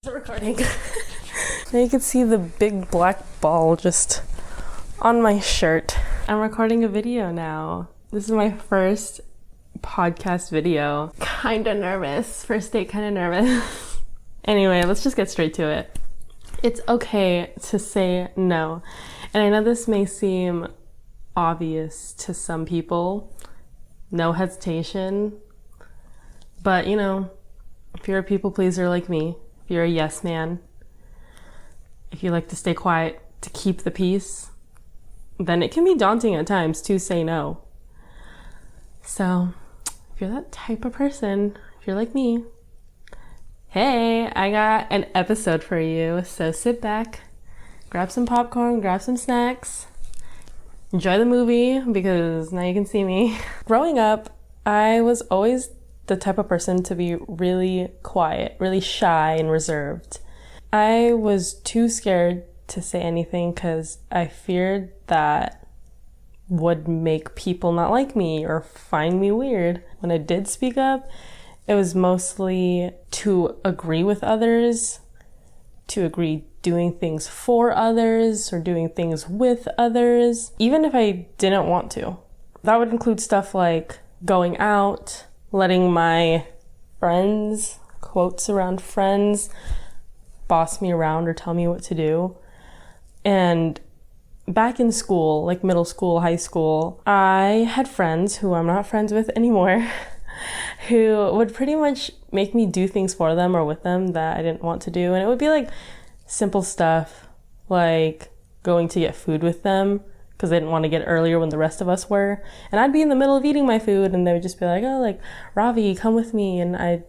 Is it recording? Now you can see the big black ball just on my shirt. I'm recording a video now. This is my first podcast video. Kinda nervous. First date, kinda nervous. Anyway, let's just get straight to it. It's okay to say no. And I know this may seem obvious to some people. No hesitation. But, you know, if you're a people pleaser like me, if you're a yes man, if you like to stay quiet to keep the peace, then it can be daunting at times to say no. So, if you're that type of person, if you're like me, hey, I got an episode for you. So sit back, grab some popcorn, grab some snacks, enjoy the movie because now you can see me. Growing up, I was always the type of person to be really quiet, really shy and reserved. I was too scared to say anything because I feared that would make people not like me or find me weird. When I did speak up, it was mostly to agree with others, to agree doing things for others or doing things with others, even if I didn't want to. That would include stuff like going out, letting my friends, quotes around friends, boss me around or tell me what to do. And back in school, like middle school, high school, I had friends who I'm not friends with anymore who would pretty much make me do things for them or with them that I didn't want to do. And it would be like simple stuff like going to get food with them because they didn't want to get earlier when the rest of us were. And I'd be in the middle of eating my food and they would just be like, oh, like, Ravi, come with me. And I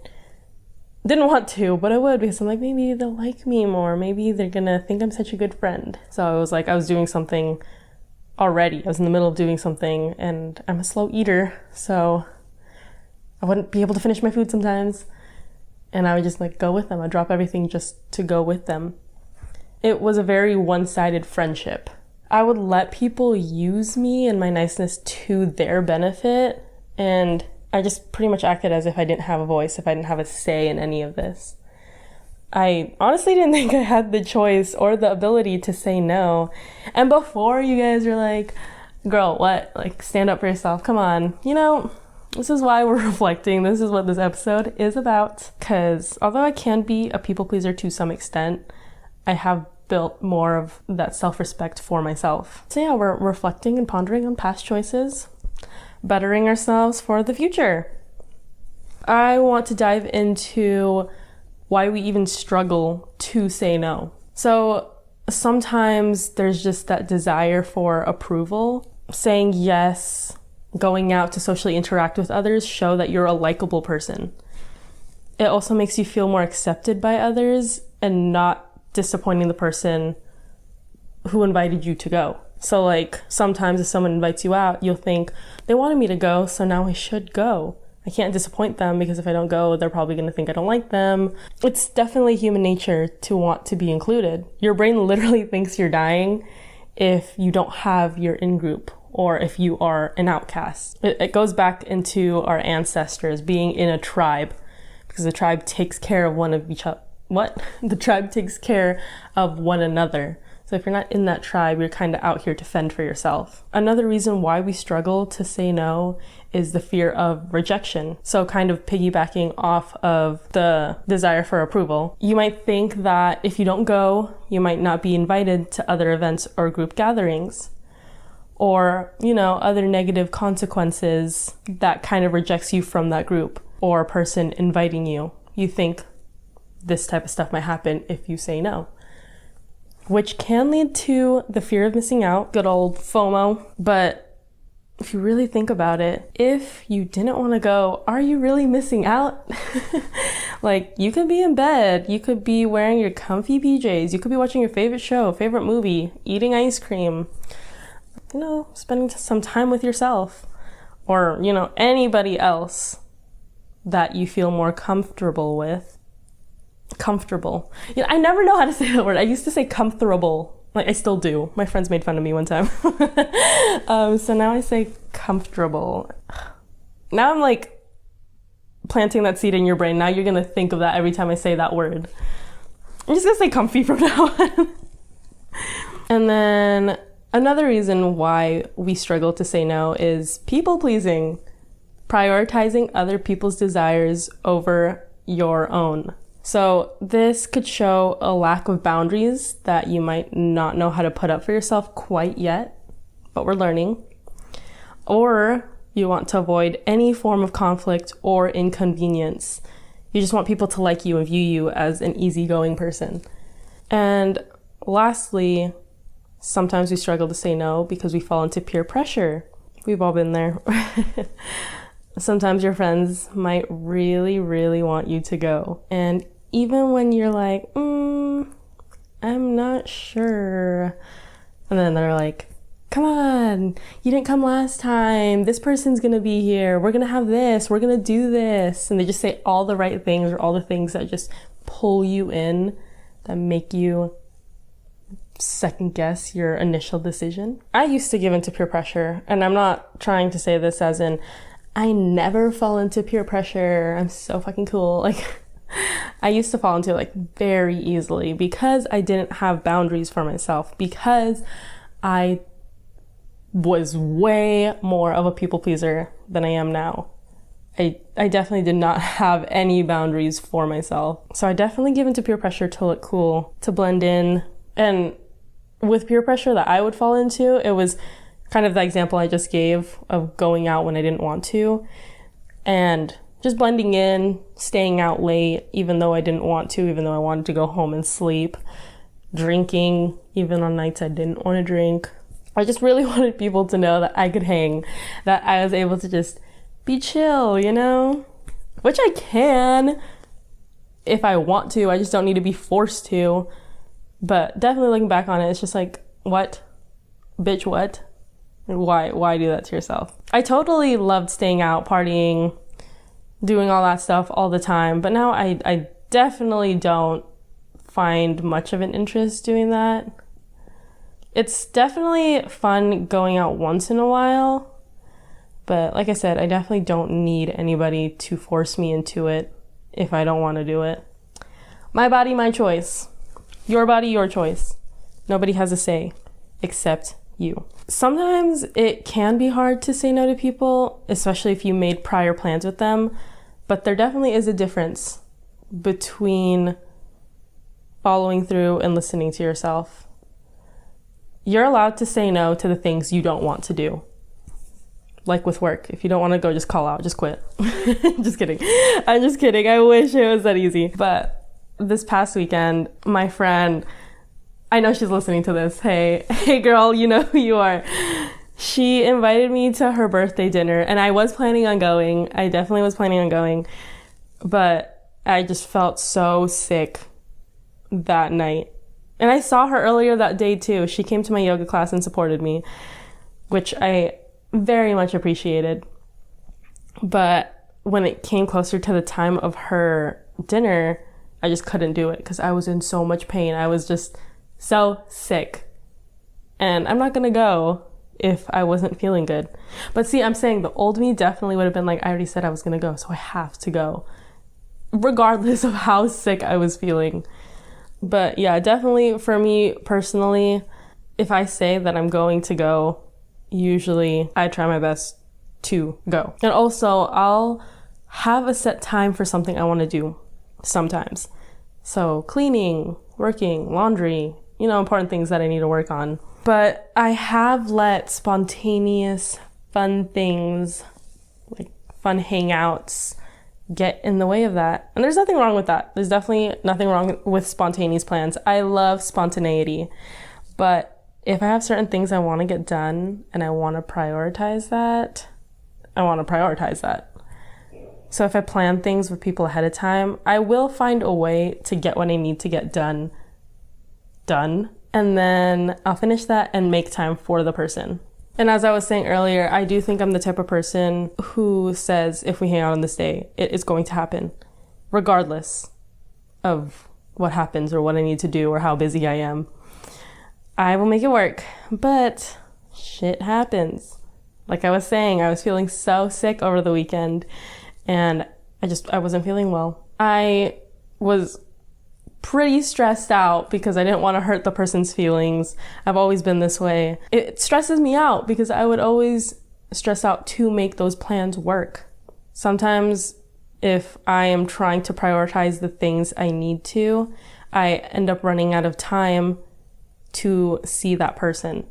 didn't want to, but I would because I'm like, maybe they'll like me more. Maybe they're gonna think I'm such a good friend. So I was like, I was doing something already. I was in the middle of doing something and I'm a slow eater. So I wouldn't be able to finish my food sometimes. And I would just like go with them. I'd drop everything just to go with them. It was a very one-sided friendship. I would let people use me and my niceness to their benefit, and I just pretty much acted as if I didn't have a voice, if I didn't have a say in any of this. I honestly didn't think I had the choice or the ability to say no. And before you guys were like, girl, what? Like, stand up for yourself. Come on. You know, this is why we're reflecting. This is what this episode is about. Because although I can be a people pleaser to some extent, I have built more of that self-respect for myself. So yeah, we're reflecting and pondering on past choices, bettering ourselves for the future. I want to dive into why we even struggle to say no. So sometimes there's just that desire for approval. Saying yes, going out to socially interact with others show that you're a likable person. It also makes you feel more accepted by others and not disappointing the person who invited you to go. So like sometimes if someone invites you out, you'll think they wanted me to go, so now I should go. I can't disappoint them because if I don't go, they're probably going to think I don't like them. It's definitely human nature to want to be included. Your brain literally thinks you're dying if you don't have your in-group or if you are an outcast. It goes back into our ancestors being in a tribe because the tribe takes care of one of each other. The tribe takes care of one another. So if you're not in that tribe, you're kind of out here to fend for yourself. Another reason why we struggle to say no is the fear of rejection. So kind of piggybacking off of the desire for approval. You might think that if you don't go, you might not be invited to other events or group gatherings. Or, you know, other negative consequences that kind of rejects you from that group or person inviting you. You think this type of stuff might happen if you say no, which can lead to the fear of missing out, good old FOMO. But if you really think about it, if you didn't want to go, are you really missing out? Like, you could be in bed, you could be wearing your comfy PJs, you could be watching your favorite show, favorite movie, eating ice cream, you know, spending some time with yourself or, you know, anybody else that you feel more comfortable with. Comfortable. You know, I never know how to say that word. I used to say comfortable. Like, I still do. My friends made fun of me one time. So now I say comfortable. Now I'm like planting that seed in your brain. Now you're going to think of that every time I say that word. I'm just gonna say comfy from now on. And then another reason why we struggle to say no is people pleasing, prioritizing other people's desires over your own. So this could show a lack of boundaries that you might not know how to put up for yourself quite yet, but we're learning. Or you want to avoid any form of conflict or inconvenience. You just want people to like you and view you as an easygoing person. And lastly, sometimes we struggle to say no because we fall into peer pressure. We've all been there. Sometimes your friends might really, really want you to go. And even when you're like, I'm not sure. And then they're like, come on, you didn't come last time. This person's gonna be here. We're gonna have this. We're gonna do this. And they just say all the right things, or all the things that just pull you in, that make you second guess your initial decision. I used to give into peer pressure, and I'm not trying to say this as in I never fall into peer pressure. I'm so fucking cool. Like, I used to fall into it like very easily because I didn't have boundaries for myself, because I was way more of a people pleaser than I am now. I definitely did not have any boundaries for myself. So I definitely give into peer pressure to look cool, to blend in. And with peer pressure that I would fall into, it was kind of the example I just gave of going out when I didn't want to, and just blending in, staying out late even though I didn't want to, even though I wanted to go home and sleep, drinking even on nights I didn't want to drink. I just really wanted people to know that I could hang, that I was able to just be chill, you know? Which I can if I want to. I just don't need to be forced to. But definitely looking back on it, it's just like, what? Bitch, what? Why do that to yourself? I totally loved staying out, partying, doing all that stuff all the time. But now I definitely don't find much of an interest doing that. It's definitely fun going out once in a while, but like I said, I definitely don't need anybody to force me into it if I don't want to do it. My body, my choice. Your body, your choice. Nobody has a say except you. Sometimes it can be hard to say no to people, especially if you made prior plans with them, but there definitely is a difference between following through and listening to yourself. You're allowed to say no to the things you don't want to do. Like with work. If you don't want to go, just call out, just quit. Just kidding. I'm just kidding. I wish it was that easy. But this past weekend, my friend, I know she's listening to this. Hey girl, you know who you are. She invited me to her birthday dinner, and I was planning on going. I definitely was planning on going. But I just felt so sick that night. And I saw her earlier that day too. She came to my yoga class and supported me, which I very much appreciated. But when it came closer to the time of her dinner, I just couldn't do it because I was in so much pain. I was just so sick. And I'm not going to go if I wasn't feeling good. But see, I'm saying the old me definitely would have been like, I already said I was going to go, so I have to go, regardless of how sick I was feeling. But yeah, definitely for me personally, if I say that I'm going to go, usually I try my best to go. And also I'll have a set time for something I want to do sometimes. So cleaning, working, laundry, important things that I need to work on. But I have let spontaneous fun things, like fun hangouts, get in the way of that. And there's nothing wrong with that. There's definitely nothing wrong with spontaneous plans. I love spontaneity. But if I have certain things I want to get done and I want to prioritize that, I want to prioritize that. So if I plan things with people ahead of time, I will find a way to get what I need to get done. And then I'll finish that and make time for the person. And as I was saying earlier, I do think I'm the type of person who says if we hang out on this day, it is going to happen, regardless of what happens or what I need to do or how busy I am. I will make it work, but shit happens. Like I was saying, I was feeling so sick over the weekend and I wasn't feeling well. I was pretty stressed out because I didn't want to hurt the person's feelings. I've always been this way. It stresses me out because I would always stress out to make those plans work. Sometimes if I am trying to prioritize the things I need to, I end up running out of time to see that person.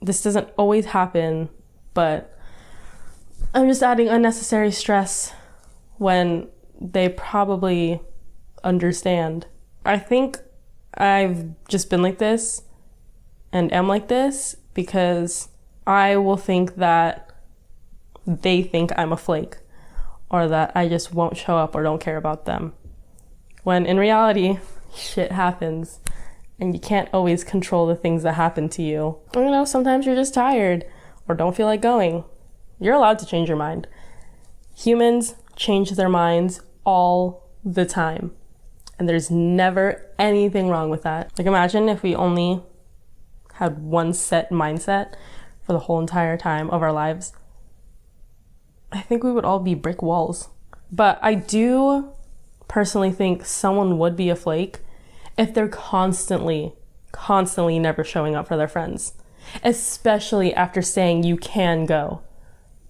This doesn't always happen, but I'm just adding unnecessary stress when they probably understand. I think I've just been like this and am like this because I will think that they think I'm a flake or that I just won't show up or don't care about them. When in reality, shit happens and you can't always control the things that happen to you. You know, sometimes you're just tired or don't feel like going. You're allowed to change your mind. Humans change their minds all the time. And there's never anything wrong with that. Like, imagine if we only had one set mindset for the whole entire time of our lives. I think we would all be brick walls. But I do personally think someone would be a flake if they're constantly never showing up for their friends. Especially after saying you can go.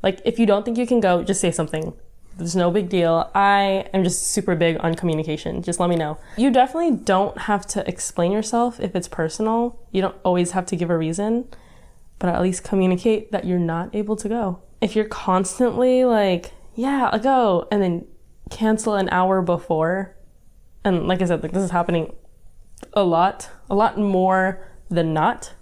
Like, if you don't think you can go, just say something. There's no big deal. I am just super big on communication. Just let me know. You definitely don't have to explain yourself if it's personal. You don't always have to give a reason, but at least communicate that you're not able to go. If you're constantly like, yeah, I'll go, and then cancel an hour before, and like I said, like this is happening a lot more than not,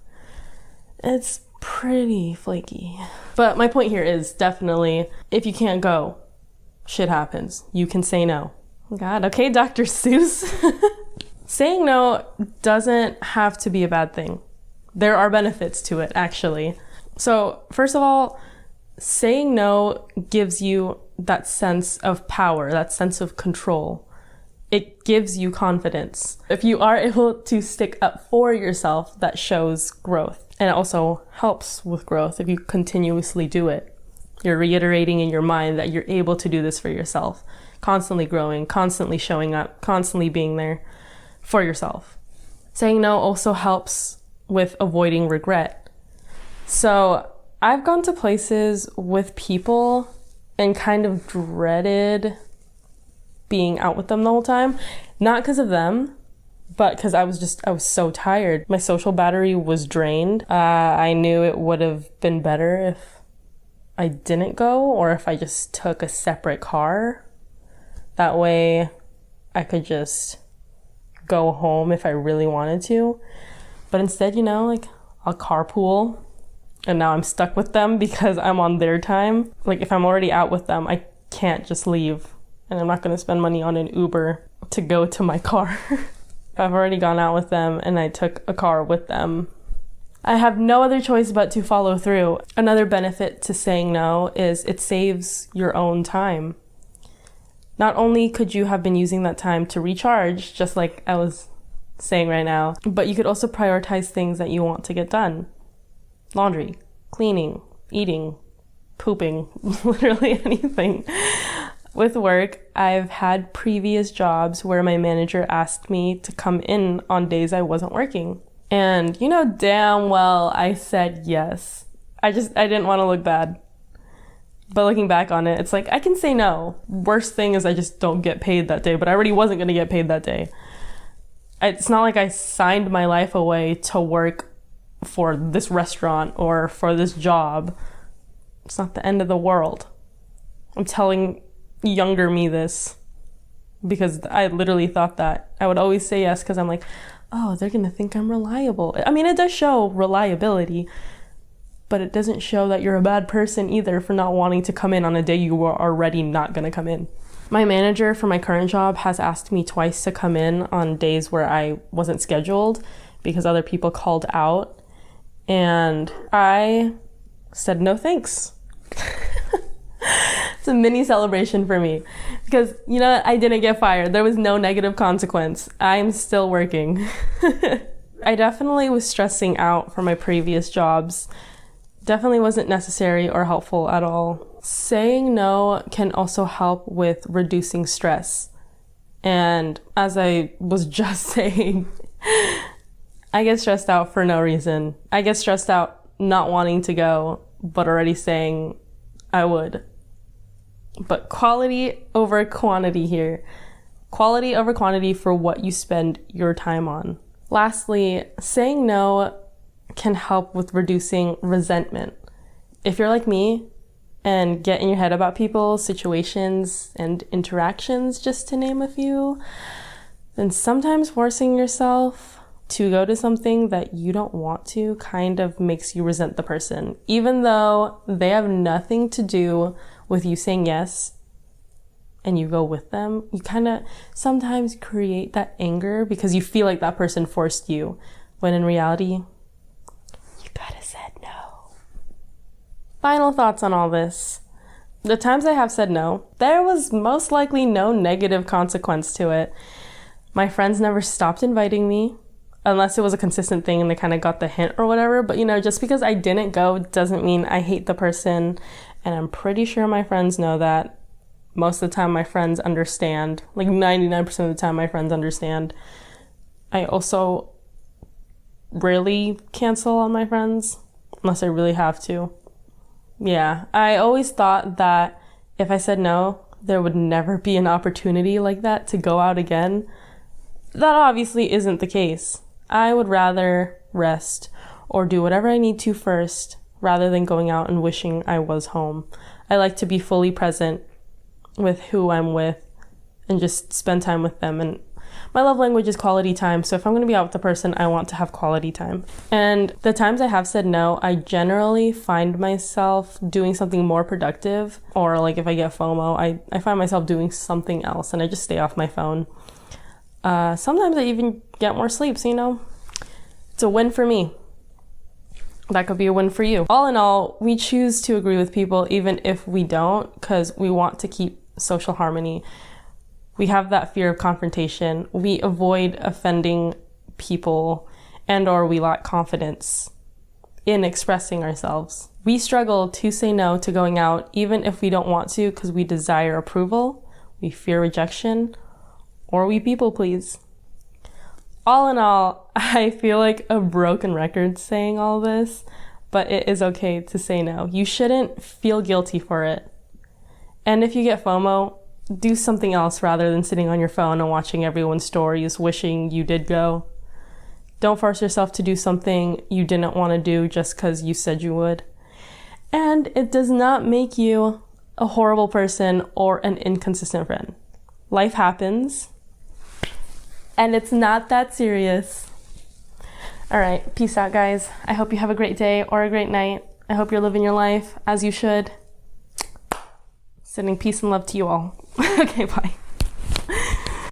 it's pretty flaky. But my point here is definitely, if you can't go, shit happens. You can say no. God, okay, Dr. Seuss. Saying no doesn't have to be a bad thing. There are benefits to it, actually. So, first of all, saying no gives you that sense of power, that sense of control. It gives you confidence. If you are able to stick up for yourself, that shows growth. And it also helps with growth if you continuously do it. You're reiterating in your mind that you're able to do this for yourself. Constantly growing, constantly showing up, constantly being there for yourself. Saying no also helps with avoiding regret. So I've gone to places with people and kind of dreaded being out with them the whole time. Not because of them, but because I was so tired. My social battery was drained. I knew it would have been better if I didn't go, or if I just took a separate car. That way I could just go home if I really wanted to. But instead, you know, like, I'll carpool, and now I'm stuck with them because I'm on their time. Like, if I'm already out with them, I can't just leave, and I'm not going to spend money on an Uber to go to my car. If I've already gone out with them and I took a car with them, I have no other choice but to follow through. Another benefit to saying no is it saves your own time. Not only could you have been using that time to recharge, just like I was saying right now, but you could also prioritize things that you want to get done. Laundry, cleaning, eating, pooping, literally anything. With work, I've had previous jobs where my manager asked me to come in on days I wasn't working. And you know damn well I said yes. I didn't want to look bad. But looking back on it, it's like, I can say no. Worst thing is I just don't get paid that day, but I already wasn't going to get paid that day. It's not like I signed my life away to work for this restaurant or for this job. It's not the end of the world. I'm telling younger me this because I literally thought that. I would always say yes because I'm like, oh, they're going to think I'm reliable. I mean, it does show reliability, but it doesn't show that you're a bad person either for not wanting to come in on a day you were already not going to come in. My manager for my current job has asked me twice to come in on days where I wasn't scheduled because other people called out, and I said no thanks. It's a mini celebration for me because, you know, I didn't get fired. There was no negative consequence. I'm still working. I definitely was stressing out for my previous jobs. Definitely wasn't necessary or helpful at all. Saying no can also help with reducing stress. And as I was just saying, I get stressed out for no reason. I get stressed out not wanting to go, but already saying I would. But quality over quantity here. Quality over quantity for what you spend your time on. Lastly, saying no can help with reducing resentment. If you're like me and get in your head about people, situations, and interactions, just to name a few, then sometimes forcing yourself to go to something that you don't want to kind of makes you resent the person. Even though they have nothing to do with you saying yes and you go with them, you kind of sometimes create that anger because you feel like that person forced you, when in reality, you could have said no. Final thoughts on all this. The times I have said no, there was most likely no negative consequence to it. My friends never stopped inviting me, unless it was a consistent thing and they kind of got the hint or whatever. But just because I didn't go doesn't mean I hate the person. And I'm pretty sure my friends know that. Most of the time my friends understand. Like 99% of the time my friends understand. I also rarely cancel on my friends unless I really have to. Yeah, I always thought that if I said no, there would never be an opportunity like that to go out again. That obviously isn't the case. I would rather rest or do whatever I need to first rather than going out and wishing I was home. I like to be fully present with who I'm with and just spend time with them. And my love language is quality time. So if I'm going to be out with the person, I want to have quality time. And the times I have said no, I generally find myself doing something more productive, or like if I get FOMO, I find myself doing something else and I just stay off my phone. Sometimes I even get more sleep, so it's a win for me. That could be a win for you. All in all, we choose to agree with people even if we don't, because we want to keep social harmony. We have that fear of confrontation. We avoid offending people, and or we lack confidence in expressing ourselves. We struggle to say no to going out even if we don't want to because we desire approval, we fear rejection, or we people please. All in all, I feel like a broken record saying all this, but it is okay to say no. You shouldn't feel guilty for it. And if you get FOMO, do something else rather than sitting on your phone and watching everyone's stories wishing you did go. Don't force yourself to do something you didn't want to do just because you said you would. And it does not make you a horrible person or an inconsistent friend. Life happens. And it's not that serious. All right, peace out, guys. I hope you have a great day or a great night. I hope you're living your life as you should. Sending peace and love to you all. Okay, bye.